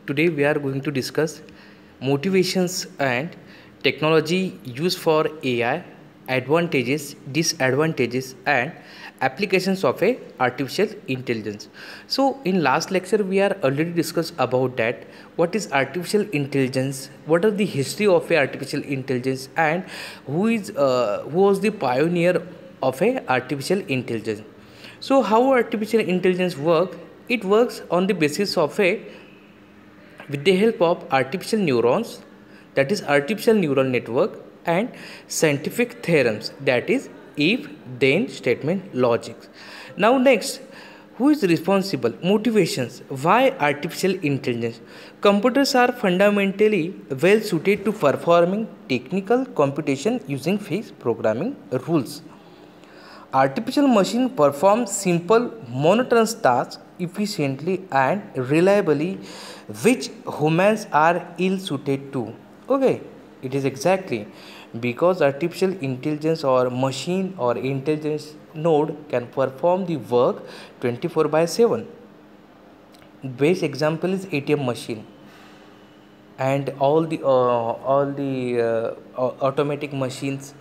Today we are going to discuss motivations and technology used for AI, advantages, disadvantages and applications of a artificial intelligence. So in last lecture we are already discussed about that what is artificial intelligence, what are the history of a artificial intelligence and who was the pioneer of a artificial intelligence. So how artificial intelligence work? It works on the basis of a with the help of artificial neurons, that is artificial neural network, and scientific theorems, that is if then statement logic. Now next, who is responsible? Motivations. Why artificial intelligence? Computers are fundamentally well suited to performing technical computation using fixed programming rules. Artificial machine perform simple monotonous tasks efficiently and reliably, which humans are ill suited to. Okay, it is exactly because artificial intelligence or machine or intelligence node can perform the work 24 by 7. Best example is ATM machine and all the automatic machines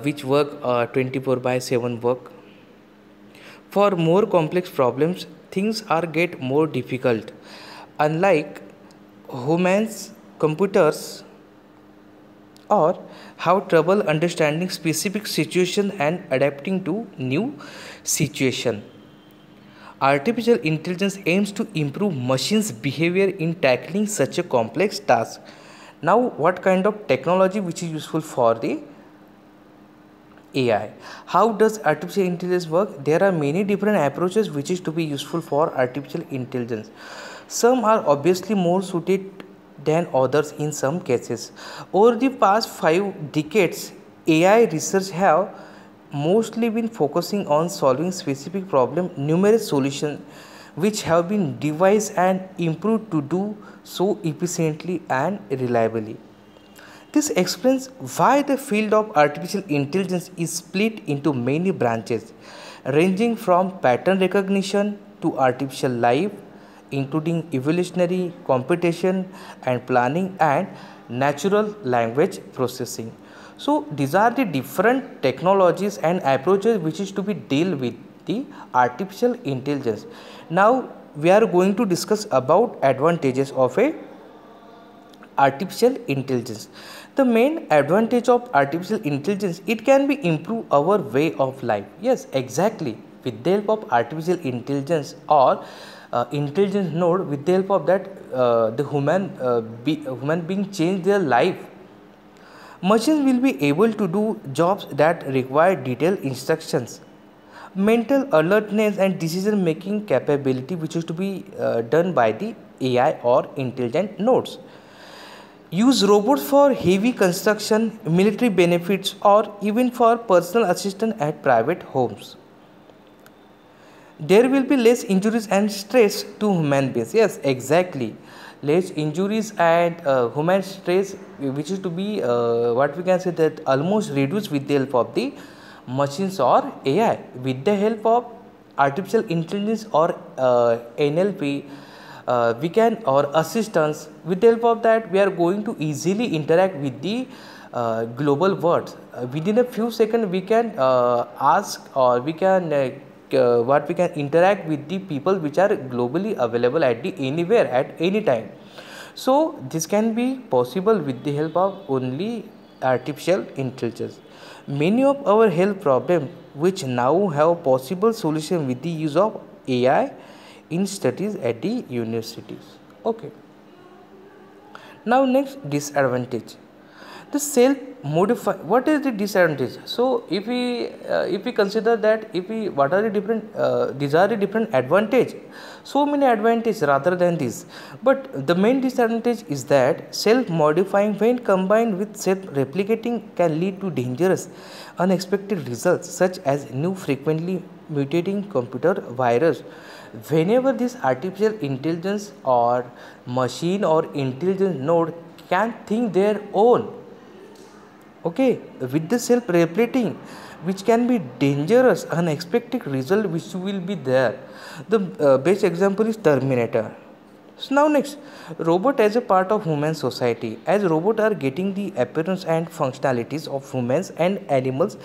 which work 24 by 7 work. For more complex problems, things are get more difficult. Unlike humans, computers or have trouble understanding specific situation and adapting to new situation. Artificial intelligence aims to improve machines' behavior in tackling such a complex task. Now, what kind of technology which is useful for the AI? How does artificial intelligence work? There are many different approaches which is to be useful for artificial intelligence. Some are obviously more suited than others in some cases. Over the past 5 decades, AI research have mostly been focusing on solving specific problem. Numerous solutions which have been devised and improved to do so efficiently and reliably. This explains why the field of artificial intelligence is split into many branches, ranging from pattern recognition to artificial life, including evolutionary computation and planning and natural language processing. So these are the different technologies and approaches which is to be deal with the artificial intelligence. Now we are going to discuss about advantages of a artificial intelligence. The main advantage of artificial intelligence, it can be improve our way of life. Yes, exactly, with the help of artificial intelligence or intelligence node, with the help of that the human being change their life. Machines will be able to do jobs that require detailed instructions, mental alertness and decision making capability, which is to be done by the AI or intelligent nodes. Use robots for heavy construction, military benefits, or even for personal assistance at private homes. There will be less injuries and stress to human beings. Yes, exactly. Less injuries and human stress, which is to be what we can say that almost reduced with the help of the machines or AI. With the help of artificial intelligence or NLP, we can or assistance, with the help of that we are going to easily interact with the global world. Within a few seconds we can ask or we can what we can interact with the people which are globally available at the anywhere at any time. So this can be possible with the help of only artificial intelligence. Many of our health problems which now have possible solution with the use of AI in studies at the universities. Okay. Now next, disadvantage. The self modify. What is the disadvantage? So if we consider that, if we what are the different these are the different advantage. So many advantages rather than this. But the main disadvantage is that self modifying when combined with self replicating can lead to dangerous unexpected results such as new frequently mutating computer virus. Whenever this artificial intelligence or machine or intelligence node can think their own, okay, with the self replicating, which can be dangerous unexpected result which will be there. The best example is Terminator. So now next, robot as a part of human society. As robots are getting the appearance and functionalities of humans and animals,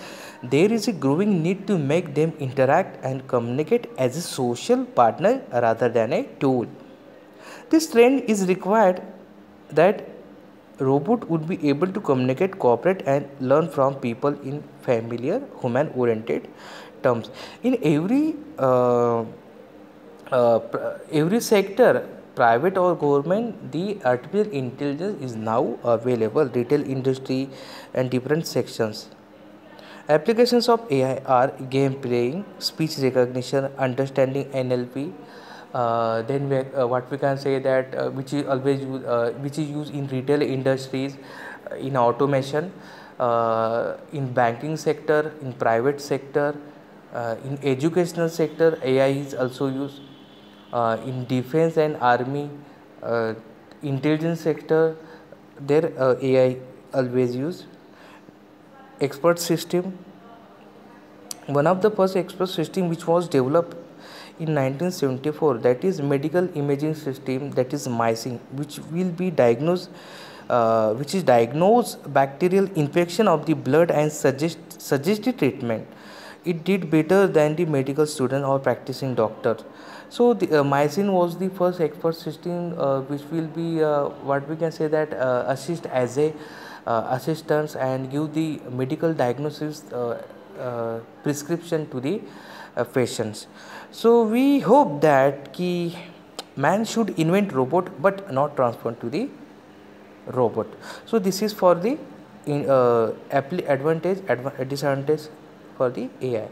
there is a growing need to make them interact and communicate as a social partner rather than a tool. This trend is required that robot would be able to communicate, cooperate and learn from people in familiar, human-oriented terms. In every sector, private or government, the artificial intelligence is now available. Retail industry and different sections. Applications of AI are game playing, speech recognition, understanding NLP. What we can say that which is used in retail industries, in automation, in banking sector, in private sector, in educational sector. AI is also used in defense and army, intelligence sector. There AI always used. Expert system, one of the first expert system which was developed in 1974, that is medical imaging system, that is MySing, which is diagnose bacterial infection of the blood and suggest the treatment. It did better than the medical student or practicing doctor. So the MySing was the first expert system which will be what we can say that assist as a assistance and give the medical diagnosis prescription to the patients. So we hope that man should invent robot but not transform to the robot. So this is for the disadvantage for the AI.